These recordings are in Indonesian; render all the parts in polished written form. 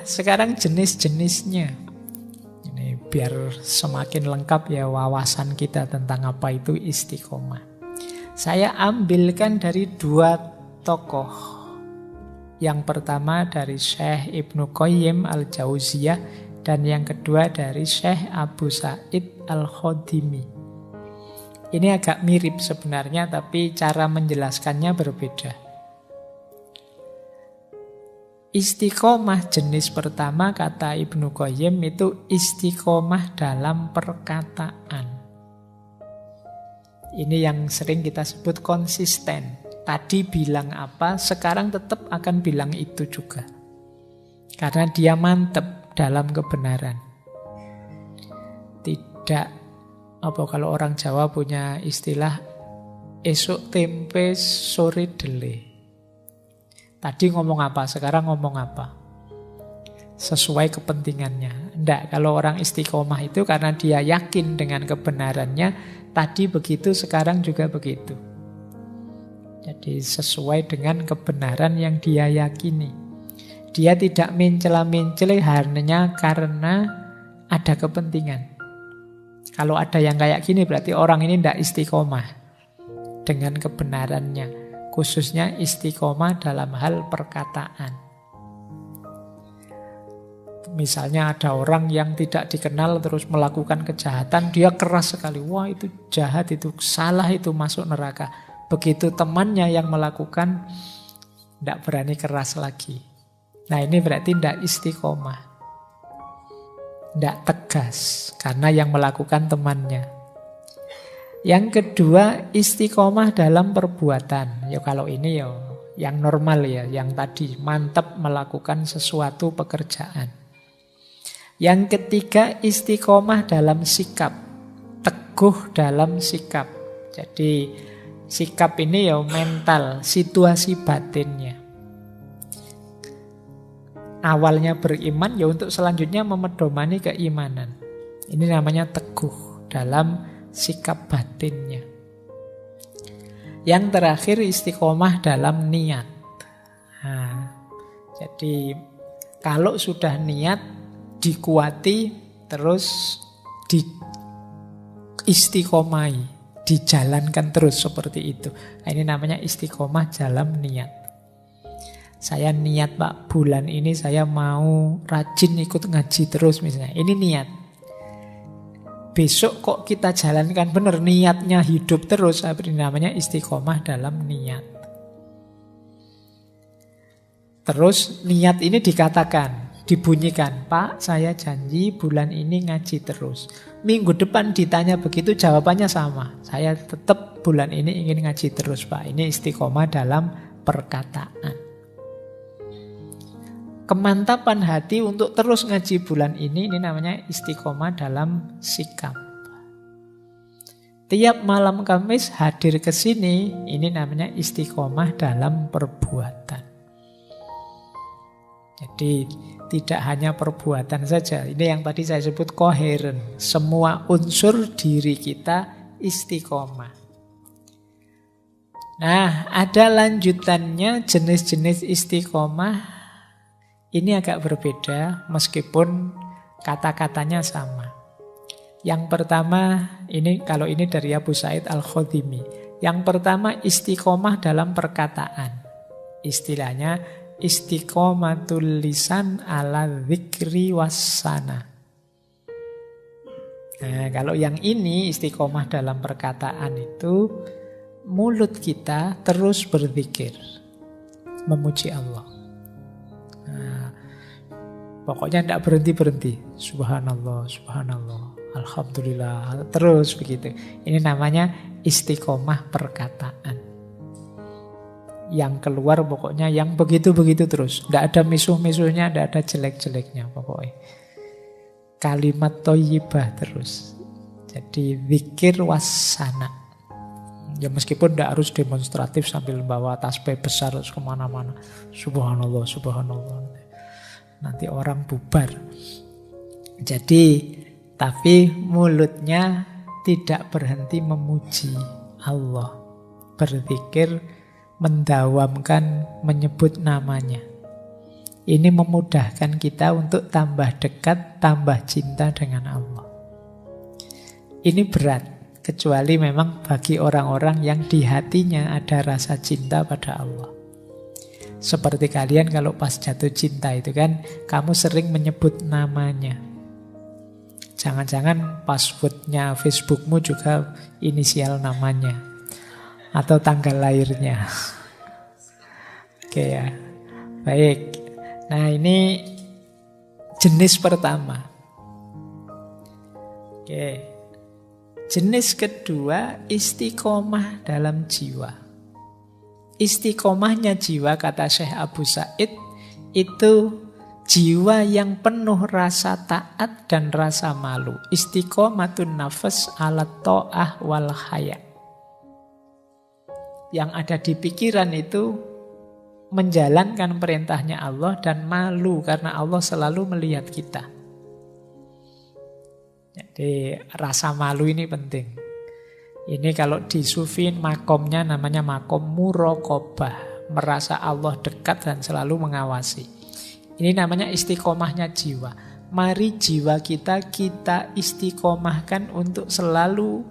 sekarang jenis-jenisnya. Ini biar semakin lengkap ya wawasan kita tentang apa itu istiqomah. Saya ambilkan dari 2 tokoh. Yang pertama dari Syekh Ibnu Qayyim Al-Jauziyah dan yang kedua dari Syekh Abu Sa'id Al-Khodimi. Ini agak mirip sebenarnya, tapi cara menjelaskannya berbeda. Istiqomah jenis pertama, kata Ibnu Qayyim, itu istiqomah dalam perkataan. Ini yang sering kita sebut konsisten. Tadi bilang apa, sekarang tetap akan bilang itu juga. Karena dia mantep dalam kebenaran. Tidak kalau orang Jawa punya istilah esuk tempe sore dele. Tadi ngomong apa, sekarang ngomong apa. Sesuai kepentingannya. Enggak, kalau orang istiqomah itu karena dia yakin dengan kebenarannya, tadi begitu, sekarang juga begitu. Jadi sesuai dengan kebenaran yang dia yakini. Dia tidak mencela-mencela hanya karena ada kepentingan. Kalau ada yang kayak gini berarti orang ini tidak istiqomah dengan kebenarannya. Khususnya istiqomah dalam hal perkataan. Misalnya ada orang yang tidak dikenal terus melakukan kejahatan, dia keras sekali. Wah, itu jahat, itu salah, itu masuk neraka. Begitu temannya yang melakukan, tidak berani keras lagi. Nah, ini berarti tidak istiqomah. Tidak tegas, karena yang melakukan temannya. Yang kedua, istiqomah dalam perbuatan. Ya kalau ini ya yang normal ya, yang tadi mantap melakukan sesuatu pekerjaan. Yang ketiga, istiqomah dalam sikap. Teguh dalam sikap. Jadi sikap ini ya mental, situasi batinnya. Awalnya beriman ya untuk selanjutnya memedomani keimanan. Ini namanya teguh dalam sikap batinnya. Yang terakhir istiqomah dalam niat. Nah, jadi kalau sudah niat dikuati terus istiqomai, dijalankan terus seperti itu. Nah, ini namanya istiqomah dalam niat. Saya niat Pak, bulan ini saya mau rajin ikut ngaji terus misalnya. Ini niat. Besok kok kita jalankan benar, niatnya hidup terus. Ini namanya istiqomah dalam niat. Terus niat ini dikatakan, dibunyikan, Pak saya janji bulan ini ngaji terus. Minggu depan ditanya begitu jawabannya sama. Saya tetap bulan ini ingin ngaji terus Pak. Ini istiqomah dalam perkataan. Kemantapan hati untuk terus ngaji bulan ini namanya istiqomah dalam sikap. Tiap malam Kamis hadir ke sini, ini namanya istiqomah dalam perbuatan. Jadi tidak hanya perbuatan saja, ini yang tadi saya sebut koheren. Semua unsur diri kita istiqomah. Nah, ada lanjutannya jenis-jenis istiqomah. Ini agak berbeda meskipun kata-katanya sama. Yang pertama, kalau ini dari Abu Sa'id Al-Khodimi. Yang pertama istiqomah dalam perkataan. Istilahnya istiqomatul lisan ala dzikri wassana. Nah, kalau yang ini istiqomah dalam perkataan itu mulut kita terus berzikir, memuji Allah. Nah, pokoknya tidak berhenti-berhenti. Subhanallah, subhanallah, alhamdulillah, terus begitu. Ini namanya istiqomah perkataan. Yang keluar pokoknya yang begitu-begitu terus. Tidak ada misuh-misuhnya, tidak ada jelek-jeleknya pokoknya. Kalimat thayyibah terus. Jadi zikir wasana. Ya meskipun tidak harus demonstratif sambil bawa tasbih besar terus kemana-mana. Subhanallah, subhanallah. Nanti orang bubar. Jadi, tapi mulutnya tidak berhenti memuji Allah. Berzikir, mendawamkan, menyebut namanya. Ini memudahkan kita untuk tambah dekat, tambah cinta dengan Allah. Ini berat, kecuali memang bagi orang-orang yang di hatinya ada rasa cinta pada Allah. Seperti kalian kalau pas jatuh cinta itu kan, kamu sering menyebut namanya. Jangan-jangan passwordnya Facebookmu juga inisial namanya. Atau tanggal lahirnya. Oke ya. Baik. Nah ini jenis pertama. Oke. Jenis kedua, istiqomah dalam jiwa. Istiqomahnya jiwa, kata Syekh Abu Said, itu jiwa yang penuh rasa taat dan rasa malu. Istiqomatun nafas ala ta'ah wal haya. Yang ada di pikiran itu menjalankan perintahnya Allah dan malu karena Allah selalu melihat kita. Jadi rasa malu ini penting. Ini kalau di Sufi makomnya namanya makom muraqabah. Merasa Allah dekat dan selalu mengawasi. Ini namanya istiqomahnya jiwa. Mari jiwa kita istiqomahkan untuk selalu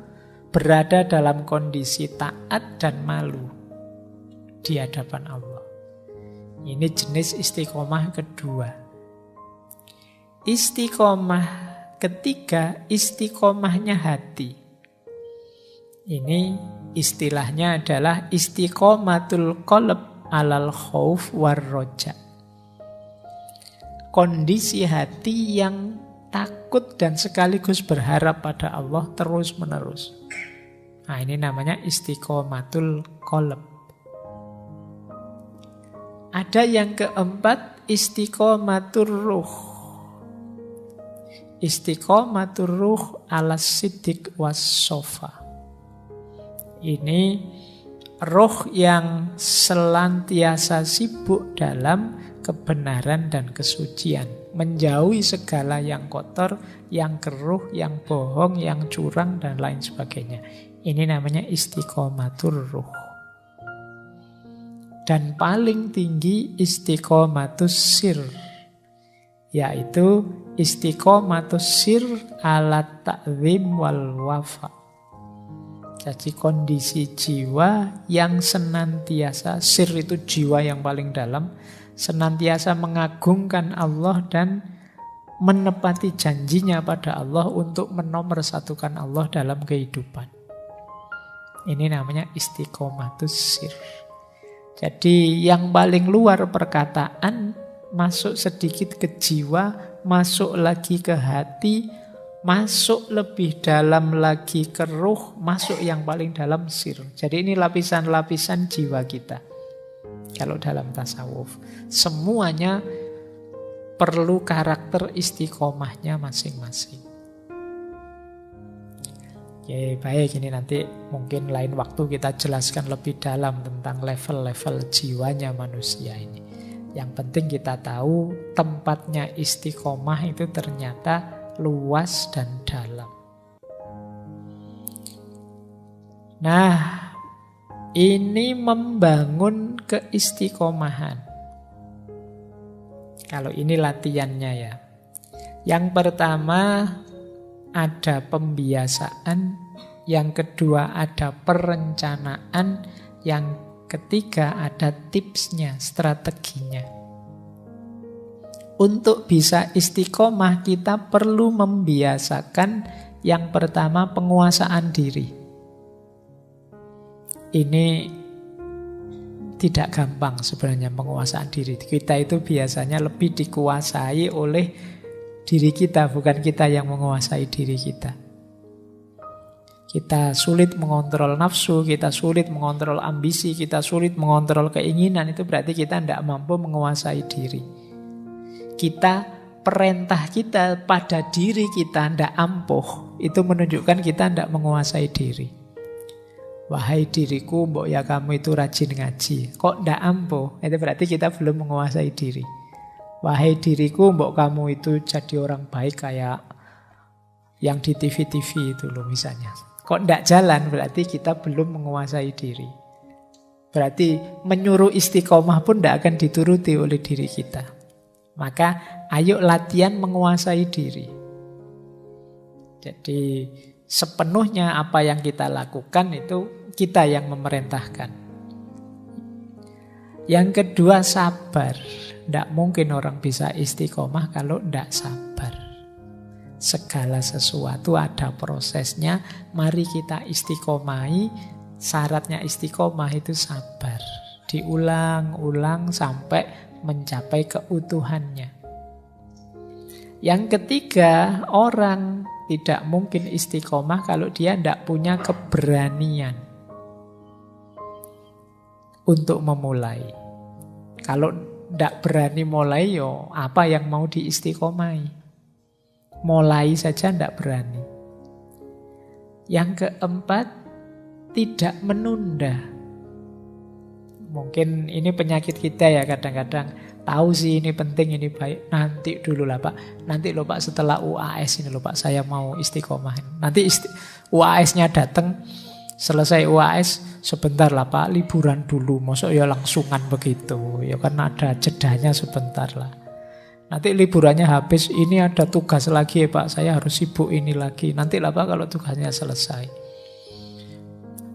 berada dalam kondisi taat dan malu di hadapan Allah. Ini jenis istiqomah kedua. Istiqomah ketiga, istiqomahnya hati. Ini istilahnya adalah istiqomatul qalb alal khauf war roja. Kondisi hati yang takut dan sekaligus berharap pada Allah terus menerus. Nah ini namanya istiqomatul qalb. Ada yang keempat, istiqomatur ruh. Istiqomatur ruh ala siddiq was sofa. Ini roh yang selantiasa sibuk dalam kebenaran dan kesucian. Menjauhi segala yang kotor, yang keruh, yang bohong, yang curang, dan lain sebagainya. Ini namanya istiqomatur ruh. Dan paling tinggi istiqomatus sir, yaitu istiqomatus sir ala ta'zim wal wafa. Jadi kondisi jiwa yang senantiasa, sir itu jiwa yang paling dalam, senantiasa mengagungkan Allah dan menepati janjinya pada Allah untuk menomorsatukan Allah dalam kehidupan. Ini namanya istiqomatus sir. Jadi yang paling luar perkataan, masuk sedikit ke jiwa, masuk lagi ke hati, masuk lebih dalam lagi ke ruh, masuk yang paling dalam sir. Jadi ini lapisan-lapisan jiwa kita. Kalau dalam tasawuf, semuanya perlu karakter istiqomahnya masing-masing. Oke, baik, ini nanti mungkin lain waktu kita jelaskan lebih dalam tentang level-level jiwanya manusia ini. Yang penting kita tahu tempatnya istiqomah itu ternyata luas dan dalam. Nah, ini membangun keistiqomahan. Kalau ini latihannya ya. Yang pertama ada pembiasaan, yang kedua ada perencanaan, yang ketiga ada tipsnya, strateginya. Untuk bisa istiqomah kita perlu membiasakan yang pertama penguasaan diri. Ini tidak gampang sebenarnya penguasaan diri. Kita itu biasanya lebih dikuasai oleh diri kita, bukan kita yang menguasai diri kita. Kita sulit mengontrol nafsu, kita sulit mengontrol ambisi, kita sulit mengontrol keinginan. Itu berarti kita tidak mampu menguasai diri. Perintah kita pada diri kita tidak ampuh. Itu menunjukkan kita tidak menguasai diri. Wahai diriku, mbok ya kamu itu rajin ngaji. Kok tidak ampuh? Itu berarti kita belum menguasai diri. Wahai diriku, mbok kamu itu jadi orang baik kayak yang di TV-TV itu loh misalnya. Kok tidak jalan, berarti kita belum menguasai diri. Berarti menyuruh istiqomah pun tidak akan dituruti oleh diri kita. Maka ayo latihan menguasai diri. Jadi sepenuhnya apa yang kita lakukan itu kita yang memerintahkan. Yang kedua, sabar. Tidak mungkin orang bisa istiqomah kalau tidak sabar. Segala sesuatu ada prosesnya. Mari kita istiqomahi. Syaratnya istiqomah itu sabar. Diulang-ulang sampai mencapai keutuhannya. Yang ketiga, orang tidak mungkin istiqomah kalau dia tidak punya keberanian untuk memulai. Kalau tidak berani mulai, yo apa yang mau diistiqomai? Mulai saja tidak berani. Yang keempat, tidak menunda. Mungkin ini penyakit kita ya kadang-kadang. Tahu sih ini penting, ini baik. Nanti dulu lah Pak. Nanti loh Pak setelah UAS ini loh Pak saya mau istiqomah. Nanti UAS-nya datang, selesai UAS sebentar lah Pak, liburan dulu. Masuk ya langsungan begitu. Ya kan ada jedanya sebentar lah. Nanti liburannya habis, ini ada tugas lagi ya Pak. Saya harus sibuk ini lagi. Nanti lah Pak kalau tugasnya selesai.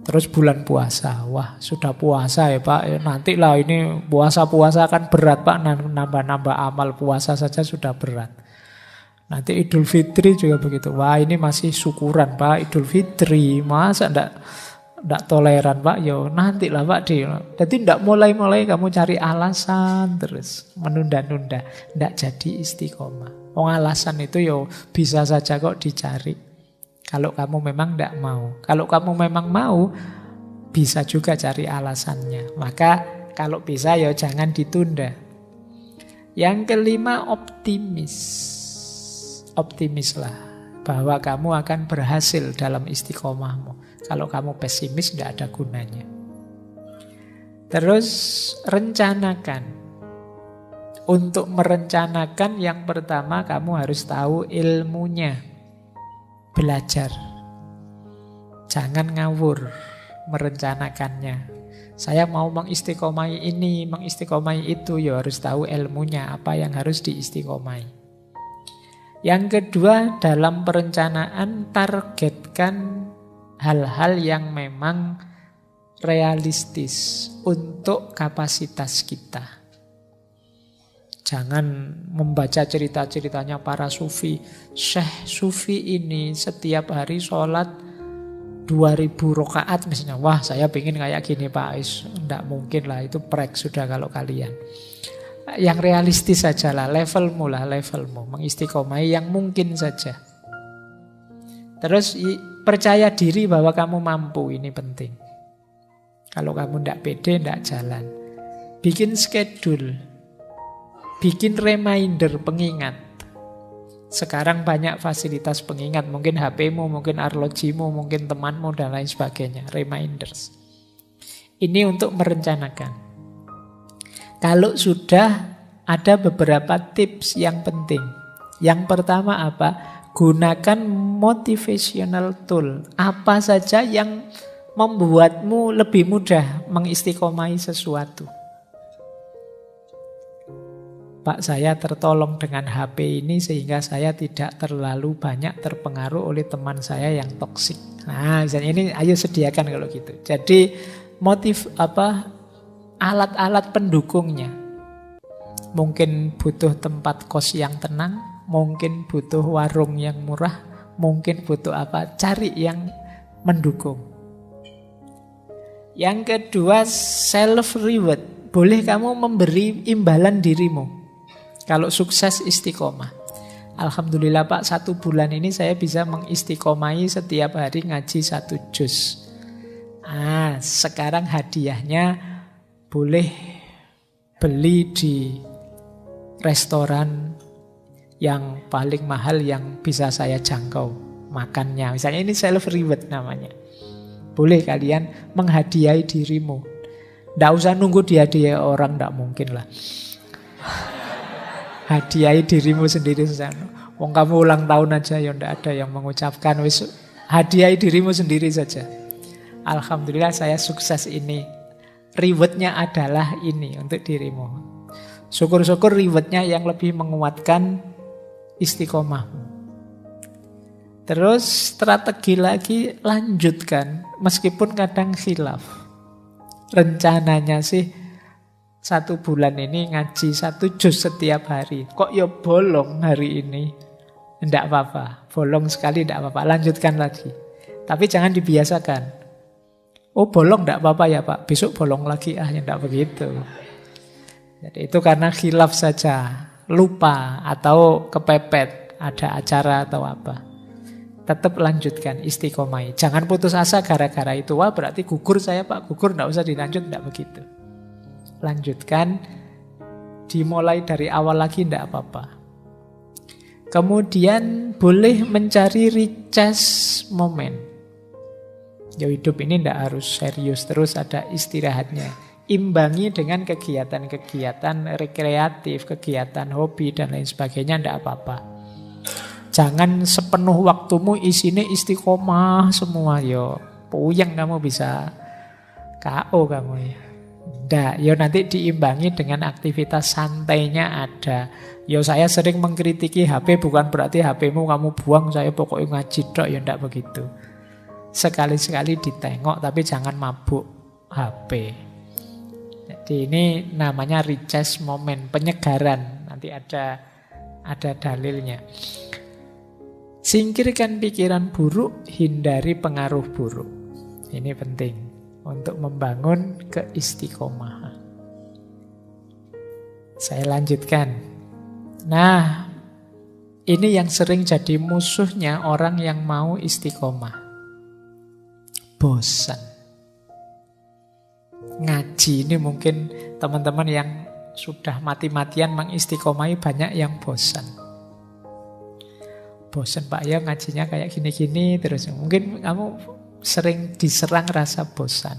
Terus bulan puasa, wah sudah puasa ya Pak, ya, nanti lah ini puasa-puasa kan berat Pak, nambah-nambah amal puasa saja sudah berat. Nanti Idul Fitri juga begitu, wah ini masih syukuran Pak, Idul Fitri, masa ndak toleran Pak, yo nanti lah Pak. Jadi ndak mulai-mulai kamu cari alasan terus, menunda-nunda, ndak jadi istiqomah. Alasan itu yo bisa saja kok dicari. Kalau kamu memang tidak mau. Kalau kamu memang mau, bisa juga cari alasannya. Maka kalau bisa ya jangan ditunda. Yang kelima, optimis. Optimislah bahwa kamu akan berhasil dalam istiqomahmu. Kalau kamu pesimis tidak ada gunanya. Terus rencanakan. Untuk merencanakan yang pertama kamu harus tahu ilmunya. Belajar. Jangan ngawur merencanakannya. Saya mau mengistiqomai ini, mengistiqomai itu, ya harus tahu ilmunya, apa yang harus diistiqomai. Yang kedua, dalam perencanaan targetkan hal-hal yang memang realistis untuk kapasitas kita. Jangan membaca cerita-ceritanya para sufi. Syekh sufi ini setiap hari sholat 2000 rakaat misalnya. Wah saya pengen kayak gini Pak Ais. Tidak mungkin lah, itu prek sudah kalau kalian. Yang realistis saja lah, levelmu. Mengistiqomai yang mungkin saja. Terus percaya diri bahwa kamu mampu, ini penting. Kalau kamu tidak pede, tidak jalan. Bikin schedule. Bikin reminder, pengingat. Sekarang banyak fasilitas pengingat. Mungkin HP-mu, mungkin arlojimu, mungkin temanmu, dan lain sebagainya. Reminders. Ini untuk merencanakan. Kalau sudah, ada beberapa tips yang penting. Yang pertama apa? Gunakan motivational tool. Apa saja yang membuatmu lebih mudah mengistiqomai sesuatu. Pak, saya tertolong dengan HP ini sehingga saya tidak terlalu banyak terpengaruh oleh teman saya yang toksik. Nah, misalnya ini ayo sediakan kalau gitu. Jadi alat-alat pendukungnya. Mungkin butuh tempat kos yang tenang, mungkin butuh warung yang murah, mungkin butuh apa? Cari yang mendukung. Yang kedua, self reward. Boleh kamu memberi imbalan dirimu. Kalau sukses istiqomah. Alhamdulillah Pak, 1 bulan ini saya bisa mengistiqomai setiap hari ngaji 1 juz. Sekarang hadiahnya boleh beli di restoran yang paling mahal yang bisa saya jangkau makannya. Misalnya ini self reward namanya. Boleh kalian menghadiahi dirimu. Tidak usah nunggu dihadiahi orang, tidak mungkin lah. Hadiahi dirimu sendiri. Wong kamu ulang tahun aja ya ndak ada yang mengucapkan. Wis hadiahi dirimu sendiri saja. Alhamdulillah saya sukses ini. Rewardnya adalah ini untuk dirimu. Syukur-syukur rewardnya yang lebih menguatkan istiqomah. Terus strategi lagi, lanjutkan meskipun kadang khilaf. Rencananya sih 1 bulan ini ngaji 1 juz setiap hari. Kok ya bolong hari ini? Tidak apa-apa, bolong sekali tidak apa-apa, lanjutkan lagi. Tapi jangan dibiasakan. Oh bolong tidak apa-apa ya Pak, besok bolong lagi ya tidak begitu. Jadi itu karena khilaf saja, lupa atau kepepet, ada acara atau apa. Tetap lanjutkan istiqomah. Jangan putus asa gara-gara itu. Wah berarti gugur saya Pak, gugur tidak usah dilanjut, tidak begitu. Lanjutkan, dimulai dari awal lagi tidak apa-apa. Kemudian boleh mencari recess moment. Ya hidup ini tidak harus serius terus, ada istirahatnya. Imbangi dengan kegiatan-kegiatan rekreatif, kegiatan hobi dan lain sebagainya, tidak apa-apa. Jangan sepenuh waktumu isinya istiqomah semua. Yo, puyeng kamu bisa KO kamu ya. Nggak, yo nanti diimbangi dengan aktivitas santainya ada. Yo saya sering mengkritiki HP, bukan berarti HPmu kamu buang, saya pokoknya ngaji tok, ya ndak begitu. Sekali-sekali ditengok, tapi jangan mabuk HP. Jadi ini namanya recess moment, penyegaran. Nanti ada dalilnya. Singkirkan pikiran buruk, hindari pengaruh buruk. Ini penting untuk membangun keistiqomahan. Saya lanjutkan. Nah, ini yang sering jadi musuhnya orang yang mau istiqomah. Bosan. Ngaji ini mungkin teman-teman yang sudah mati-matian mengistiqomahi banyak yang bosan. Bosan Pak ya ngajinya kayak gini-gini terus. Mungkin kamu sering diserang rasa bosan.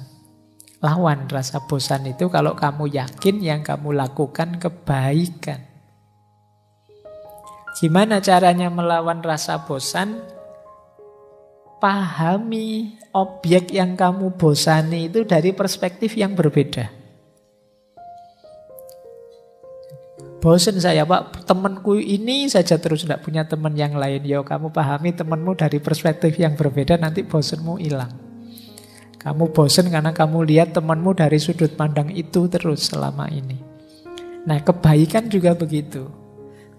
Lawan rasa bosan itu kalau kamu yakin yang kamu lakukan kebaikan. Gimana caranya melawan rasa bosan? Pahami objek yang kamu bosani itu dari perspektif yang berbeda. Bosan saya Pak, temanku ini saja terus tidak punya teman yang lain. Yo kamu pahami temanmu dari perspektif yang berbeda, nanti bosanmu hilang. Kamu bosan karena kamu lihat temanmu dari sudut pandang itu terus selama ini. Nah kebaikan juga begitu.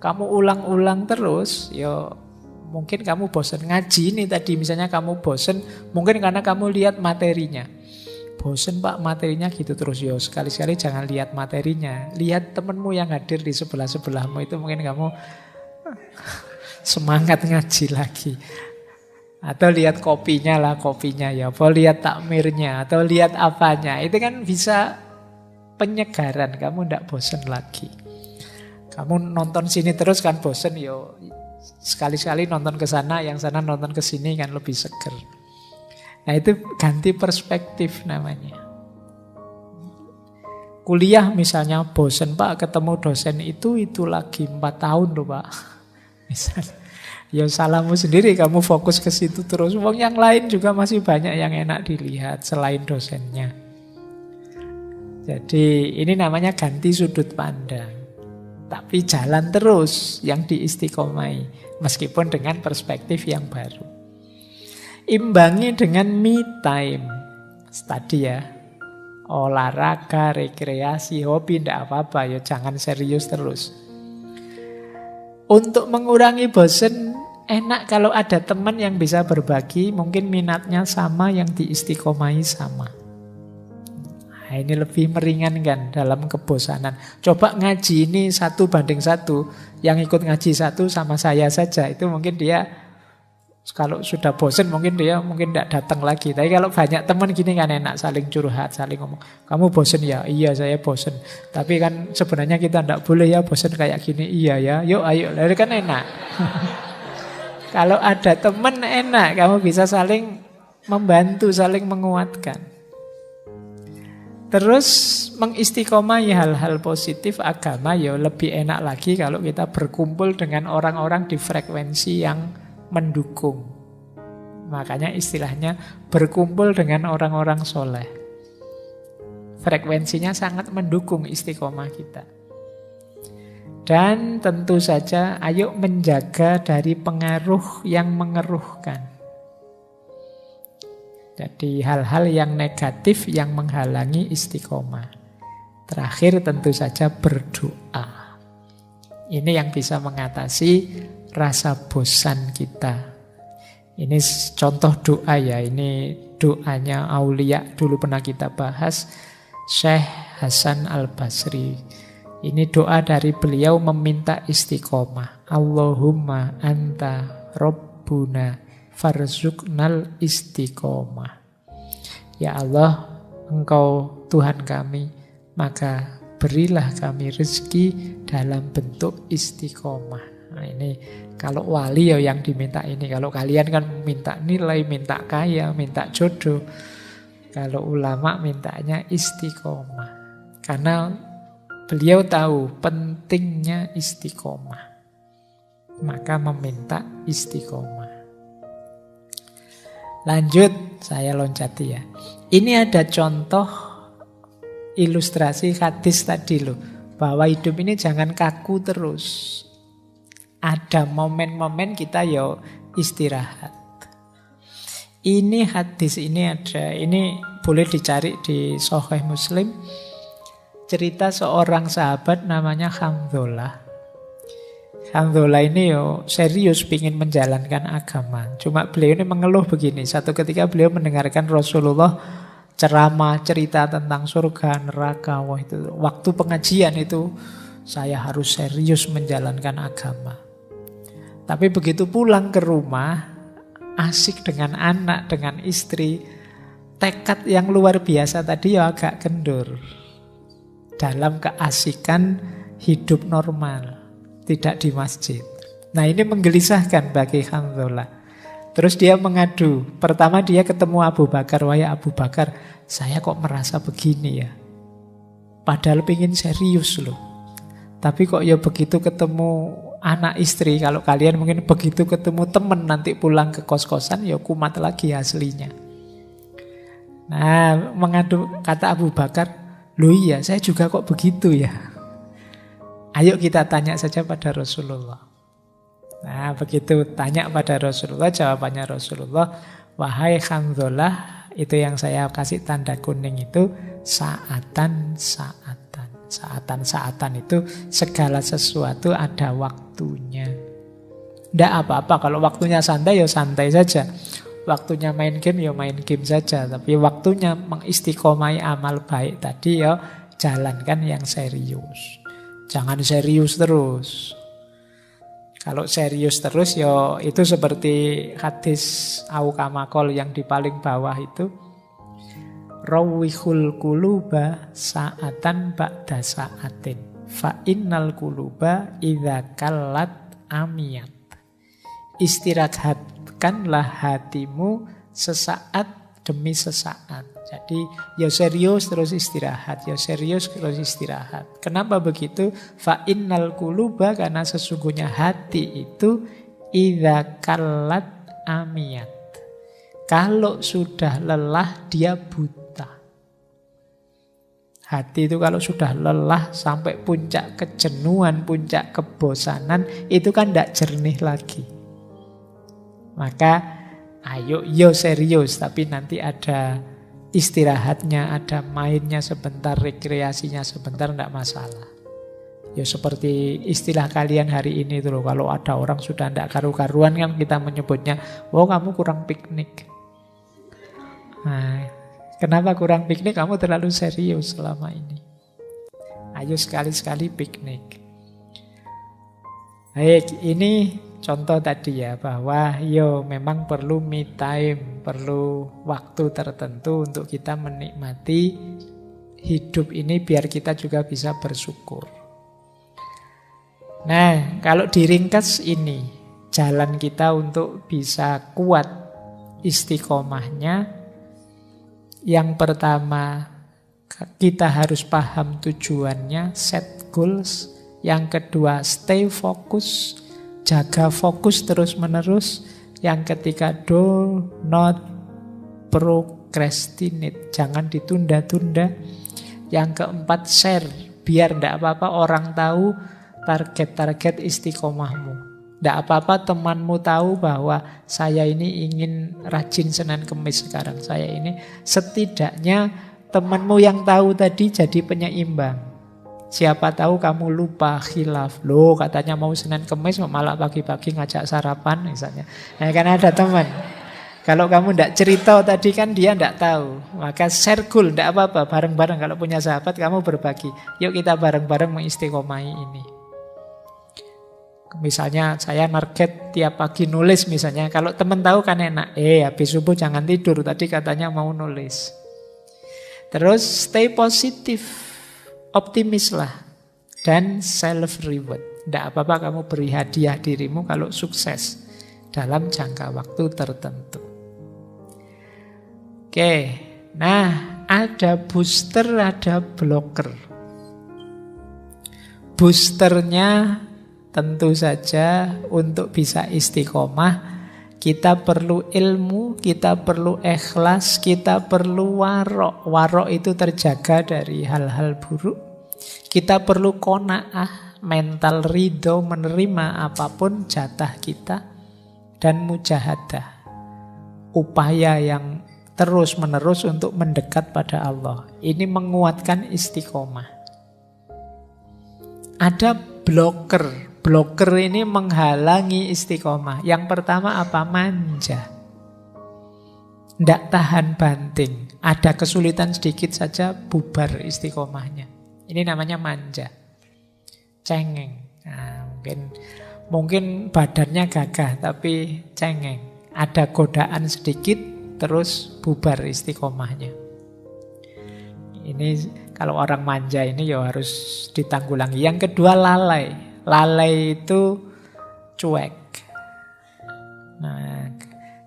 Kamu ulang-ulang terus, yo mungkin kamu bosan ngaji ini tadi, misalnya kamu bosan, mungkin karena kamu lihat materinya. Bosan Pak materinya gitu terus, yo sekali-sekali jangan lihat materinya. Lihat temenmu yang hadir di sebelah-sebelahmu itu, mungkin kamu semangat ngaji lagi. Atau lihat kopinya lah, kopinya ya. Atau lihat takmirnya, atau lihat apanya. Itu kan bisa penyegaran, kamu tidak bosan lagi. Kamu nonton sini terus kan bosan, yo sekali-sekali nonton ke sana, yang sana nonton ke sini kan lebih seger. Nah itu ganti perspektif namanya. Kuliah misalnya bosen Pak, ketemu dosen itu lagi 4 tahun loh Pak. Misalnya, ya salahmu sendiri, kamu fokus ke situ terus. Wong yang lain juga masih banyak yang enak dilihat selain dosennya. Jadi ini namanya ganti sudut pandang. Tapi jalan terus yang diistiqomai, meskipun dengan perspektif yang baru. Imbangi dengan me time. Tadi ya, olahraga, rekreasi, hobi, tidak apa-apa. Ya jangan serius terus. Untuk mengurangi bosan, enak kalau ada teman yang bisa berbagi. Mungkin minatnya sama, yang diistiqomai sama. Nah, ini lebih meringankan dalam kebosanan. Coba ngaji ini 1:1. Yang ikut ngaji 1 sama saya saja. Itu mungkin dia, kalau sudah bosan mungkin dia tidak datang lagi. Tapi kalau banyak teman gini kan enak, saling curhat, saling ngomong. Kamu bosan ya? Iya saya bosan. Tapi kan sebenarnya kita tidak boleh ya bosan kayak gini. Iya ya, yuk ayo. Lalu kan enak. Kalau ada teman enak, kamu bisa saling membantu, saling menguatkan. Terus mengistiqomai hal-hal positif agama ya lebih enak lagi kalau kita berkumpul dengan orang-orang di frekuensi yang mendukung. Makanya istilahnya berkumpul dengan orang-orang soleh. Frekuensinya sangat mendukung istiqomah kita. Dan tentu saja ayo menjaga dari pengaruh yang mengeruhkan. Jadi hal-hal yang negatif yang menghalangi istiqomah. Terakhir tentu saja berdoa. Ini yang bisa mengatasi rasa bosan kita. Ini contoh doa ya, ini doanya aulia dulu pernah kita bahas, Syekh Hasan Al-Basri. Ini doa dari beliau meminta istiqomah. Allahumma anta Rabbuna farzuqnal istiqomah. Ya Allah, Engkau Tuhan kami, maka berilah kami rezeki dalam bentuk istiqomah. Nah ini kalau wali ya yang diminta ini. Kalau kalian kan minta nilai, minta kaya, minta jodoh. Kalau ulama mintanya istiqomah. Karena beliau tahu pentingnya istiqomah. Maka meminta istiqomah. Lanjut, saya loncati ya. Ini ada contoh ilustrasi hadis tadi loh. Bahwa hidup ini jangan kaku terus. Ada momen-momen kita yo istirahat. Ini hadis ini ada, ini boleh dicari di Sahih Muslim. Cerita seorang sahabat namanya Hamdullah. Hamdullah ini yo serius ingin menjalankan agama. Cuma beliau ini mengeluh begini. Satu ketika beliau mendengarkan Rasulullah ceramah cerita tentang surga, neraka. Wah itu waktu pengajian itu saya harus serius menjalankan agama. Tapi begitu pulang ke rumah, asik dengan anak, dengan istri, tekad yang luar biasa tadi ya agak kendur. Dalam keasikan hidup normal, tidak di masjid. Nah ini menggelisahkan bagi Hamdullah. Terus dia mengadu. Pertama dia ketemu Abu Bakar. Wahai Abu Bakar, saya kok merasa begini ya. Padahal pengen serius loh. Tapi kok ya begitu ketemu anak istri, kalau kalian mungkin begitu ketemu temen nanti pulang ke kos-kosan ya kumat lagi aslinya. Nah mengadu, kata Abu Bakar, loh iya saya juga kok begitu ya. Ayo kita tanya saja pada Rasulullah. Nah begitu tanya pada Rasulullah, jawabannya Rasulullah, wahai Hamdullah, itu yang saya kasih tanda kuning itu saatan-saatan. Saatan-saatan itu segala sesuatu ada waktunya. Tidak apa-apa kalau waktunya santai ya santai saja. Waktunya main game ya main game saja. Tapi waktunya mengistiqomai amal baik tadi ya jalankan yang serius. Jangan serius terus. Kalau serius terus ya itu seperti hadis Aukamakol yang di paling bawah itu. Rawihul kuluba sa'atan ba'da sa'atin fa innal kuluba idza kallat amiyat. Istirahatkanlah hatimu sesaat demi sesaat. Jadi ya serius terus istirahat, ya serius terus istirahat. Kenapa begitu? Fa innal kuluba, karena sesungguhnya hati itu idza kallat amiyat. Kalau sudah lelah dia buta. Hati itu kalau sudah lelah sampai puncak kejenuhan, puncak kebosanan, itu kan tidak jernih lagi. Maka ayo yo serius, tapi nanti ada istirahatnya, ada mainnya sebentar, rekreasinya sebentar, tidak masalah. Ya seperti istilah kalian hari ini itu loh, kalau ada orang sudah tidak karu-karuan kan kita menyebutnya, oh kamu kurang piknik. Nah, kenapa kurang piknik? Kamu terlalu serius selama ini. Ayo sekali-sekali piknik. Baik, ini contoh tadi ya, bahwa memang perlu me time, perlu waktu tertentu untuk kita menikmati hidup ini biar kita juga bisa bersyukur. Nah, kalau diringkas ini, jalan kita untuk bisa kuat istiqomahnya, yang pertama, kita harus paham tujuannya, set goals. Yang kedua, stay fokus, jaga fokus terus-menerus. Yang ketiga, do not procrastinate, jangan ditunda-tunda. Yang keempat, share, biar tidak apa-apa orang tahu target-target istiqomahmu. Tidak apa-apa temanmu tahu bahwa saya ini ingin rajin Senin Kemis sekarang. Saya ini setidaknya temanmu yang tahu tadi jadi penyeimbang. Siapa tahu kamu lupa khilaf. Loh katanya mau Senin Kemis malah pagi-pagi ngajak sarapan misalnya. Nah, kan ada teman. Kalau kamu tidak cerita tadi kan dia tidak tahu. Maka share goal, tidak apa-apa. Bareng-bareng kalau punya sahabat kamu berbagi. Yuk kita bareng-bareng mengistiqomahi ini. Misalnya saya target tiap pagi nulis misalnya. Kalau teman tahu kan enak. Habis subuh jangan tidur. Tadi katanya mau nulis. Terus stay positif. Optimis lah. Dan self reward. Tidak apa-apa kamu beri hadiah dirimu kalau sukses. Dalam jangka waktu tertentu. Oke. Nah ada booster, ada blocker. Boosternya tentu saja untuk bisa istiqomah kita perlu ilmu, kita perlu ikhlas, kita perlu warok. Warok itu terjaga dari hal-hal buruk. Kita perlu qanaah, mental ridho menerima apapun jatah kita. Dan mujahadah, upaya yang terus-menerus untuk mendekat pada Allah. Ini menguatkan istiqomah. Ada blocker. Blocker ini menghalangi istiqomah. Yang pertama apa? Manja. Tidak tahan banting. Ada kesulitan sedikit saja bubar istiqomahnya. Ini namanya manja. Cengeng. Nah, mungkin badannya gagah tapi cengeng. Ada godaan sedikit terus bubar istiqomahnya. Ini kalau orang manja ini ya harus ditanggulangi. Yang kedua lalai. Lalai itu cuek. Nah,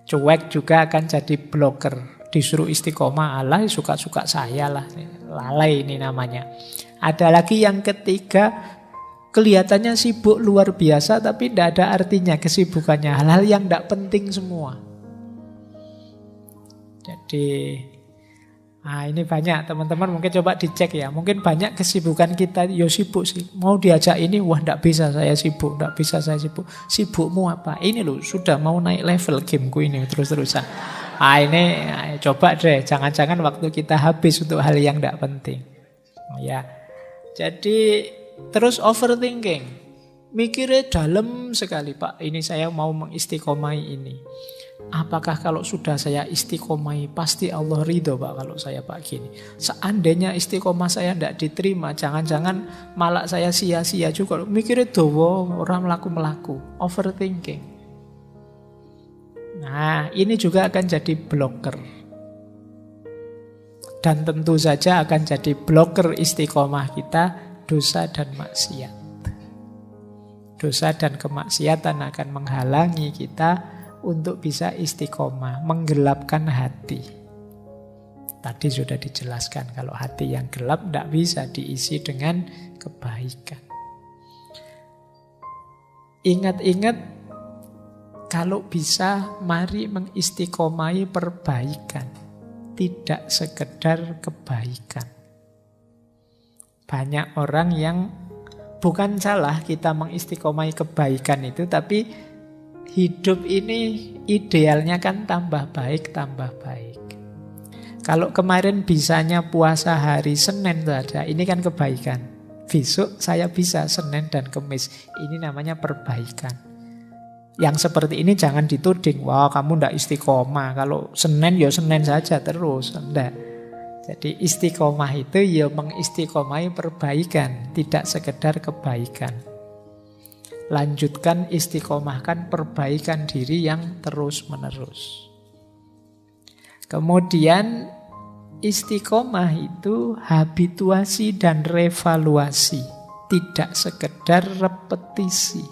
cuek juga akan jadi blocker. Disuruh istiqomah, Allah suka-suka saya lah. Lalai ini namanya. Ada lagi yang ketiga, kelihatannya sibuk luar biasa tapi tidak ada artinya kesibukannya. Hal-hal yang tidak penting semua. Jadi ini banyak teman-teman mungkin coba dicek ya. Mungkin banyak kesibukan kita sibuk sih. Mau diajak ini, wah tidak bisa saya sibuk, tidak bisa saya sibuk. Sibukmu apa? Ini loh sudah mau naik level gameku ini terus-terusan. Ini coba deh, jangan-jangan waktu kita habis untuk hal yang tidak penting. Ya, jadi terus overthinking. Mikirnya dalam sekali Pak. Ini saya mau mengistiqomai ini. Apakah kalau sudah saya istiqomai pasti Allah ridho Pak kalau saya Pak gini. Seandainya istiqomah saya tidak diterima, jangan-jangan malah saya sia-sia juga. Mikirnya dowo, orang melaku-melaku. Overthinking. Nah ini juga akan jadi blocker. Dan tentu saja akan jadi blocker istiqomah kita dosa dan maksiat. Dosa dan kemaksiatan akan menghalangi kita untuk bisa istiqomah, menggelapkan hati. Tadi sudah dijelaskan kalau hati yang gelap tidak bisa diisi dengan kebaikan. Ingat-ingat kalau bisa mari mengistiqomahi perbaikan, tidak sekedar kebaikan. Banyak orang yang bukan salah kita mengistiqomahi kebaikan itu, tapi hidup ini idealnya kan tambah baik, tambah baik. Kalau kemarin bisanya puasa hari Senin saja, ini kan kebaikan. Besok saya bisa Senin dan Kamis. Ini namanya perbaikan. Yang seperti ini jangan dituding, wah kamu ndak istiqomah. Kalau Senin ya Senin saja terus. Enggak. Jadi istiqomah itu ya mengistiqomahi perbaikan, tidak sekedar kebaikan. Lanjutkan istiqomahkan perbaikan diri yang terus-menerus. Kemudian istiqomah itu habituasi dan revaluasi, tidak sekedar repetisi.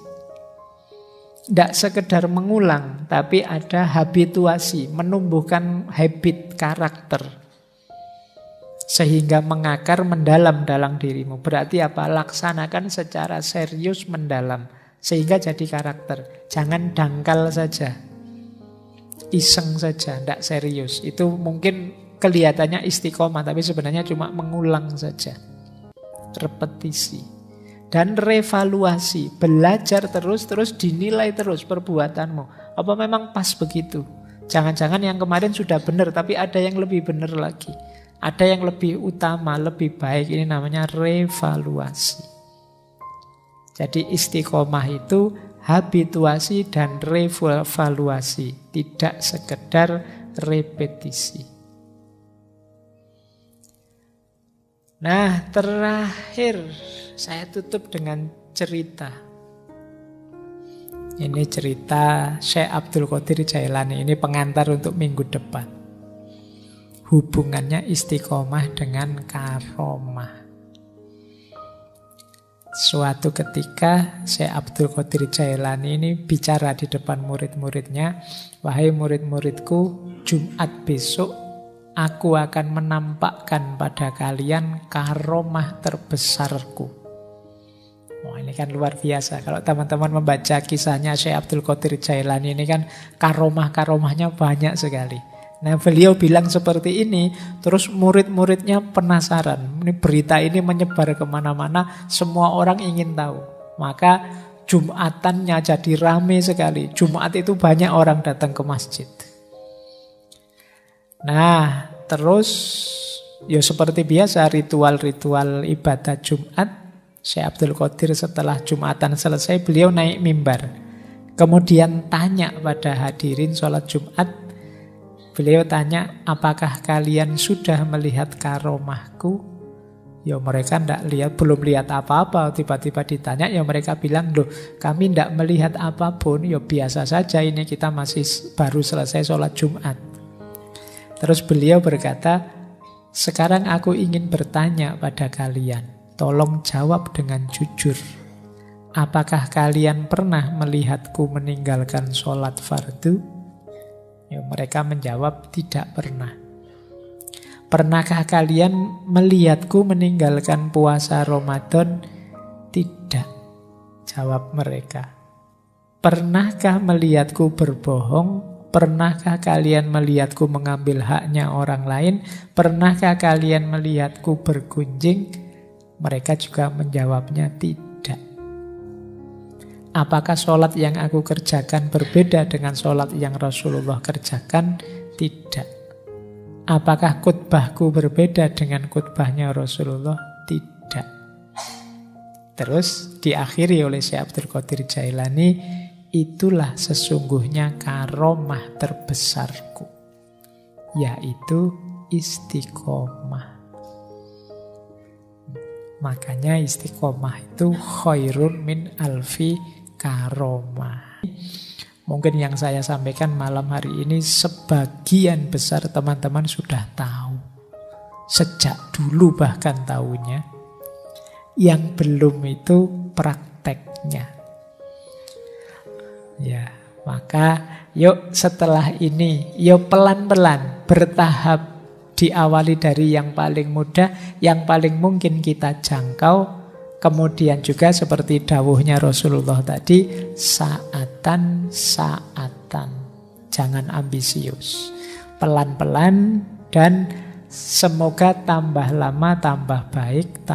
Tidak sekedar mengulang, tapi ada habituasi, menumbuhkan habit karakter. Sehingga mengakar mendalam dalam dirimu. Berarti apa? Laksanakan secara serius mendalam. Sehingga jadi karakter. Jangan dangkal saja. Iseng saja, tidak serius. Itu mungkin kelihatannya istiqomah, tapi sebenarnya cuma mengulang saja. Repetisi. Dan revaluasi, belajar terus dinilai terus perbuatanmu. Apa memang pas begitu? Jangan-jangan yang kemarin sudah benar, tapi ada yang lebih benar lagi. Ada yang lebih utama, lebih baik. Ini namanya revaluasi. Jadi istiqomah itu habituasi dan revaluasi, tidak sekedar repetisi. Nah, terakhir saya tutup dengan cerita. Ini cerita Syekh Abdul Qadir Jailani. Ini pengantar untuk minggu depan. Hubungannya istiqomah dengan karomah. Suatu ketika Syekh Abdul Qadir Jailani ini bicara di depan murid-muridnya, "Wahai murid-muridku, Jumat besok aku akan menampakkan pada kalian karomah terbesarku." Wah, ini kan luar biasa. Kalau teman-teman membaca kisahnya Syekh Abdul Qadir Jailani ini kan karomah-karomahnya banyak sekali. Nah, beliau bilang seperti ini, terus murid-muridnya penasaran. Ini berita ini menyebar kemana-mana, semua orang ingin tahu. Maka Jumatannya jadi rame sekali. Jumat itu banyak orang datang ke masjid. Nah, terus ya seperti biasa ritual-ritual ibadah Jumat. Syekh Abdul Qadir setelah Jumatan selesai, beliau naik mimbar. Kemudian tanya pada hadirin sholat Jumat. Beliau tanya, apakah kalian sudah melihat karomahku? Ya mereka belum lihat apa-apa. Tiba-tiba ditanya, ya mereka bilang, loh kami tidak melihat apapun. Ya biasa saja, ini kita masih baru selesai sholat Jumat. Terus beliau berkata, sekarang aku ingin bertanya pada kalian. Tolong jawab dengan jujur. Apakah kalian pernah melihatku meninggalkan sholat fardu? Ya, mereka menjawab tidak pernah. Pernahkah kalian melihatku meninggalkan puasa Ramadan? Tidak, jawab mereka. Pernahkah melihatku berbohong? Pernahkah kalian melihatku mengambil haknya orang lain? Pernahkah kalian melihatku bergunjing? Mereka juga menjawabnya tidak. Apakah sholat yang aku kerjakan berbeda dengan sholat yang Rasulullah kerjakan? Tidak. Apakah khutbahku berbeda dengan khutbahnya Rasulullah? Tidak. Terus diakhiri oleh Syekh Abdul Qadir Jailani, itulah sesungguhnya karomah terbesarku, yaitu istiqomah. Makanya istiqomah itu khairun min alfi karomah. Mungkin yang saya sampaikan malam hari ini sebagian besar teman-teman sudah tahu. Sejak dulu bahkan tahunya. Yang belum itu prakteknya. Ya, maka yuk setelah ini, yuk pelan-pelan, bertahap, diawali dari yang paling mudah, yang paling mungkin kita jangkau. Kemudian juga seperti dawuhnya Rasulullah tadi, saatan. Jangan ambisius. Pelan-pelan dan semoga tambah lama tambah baik.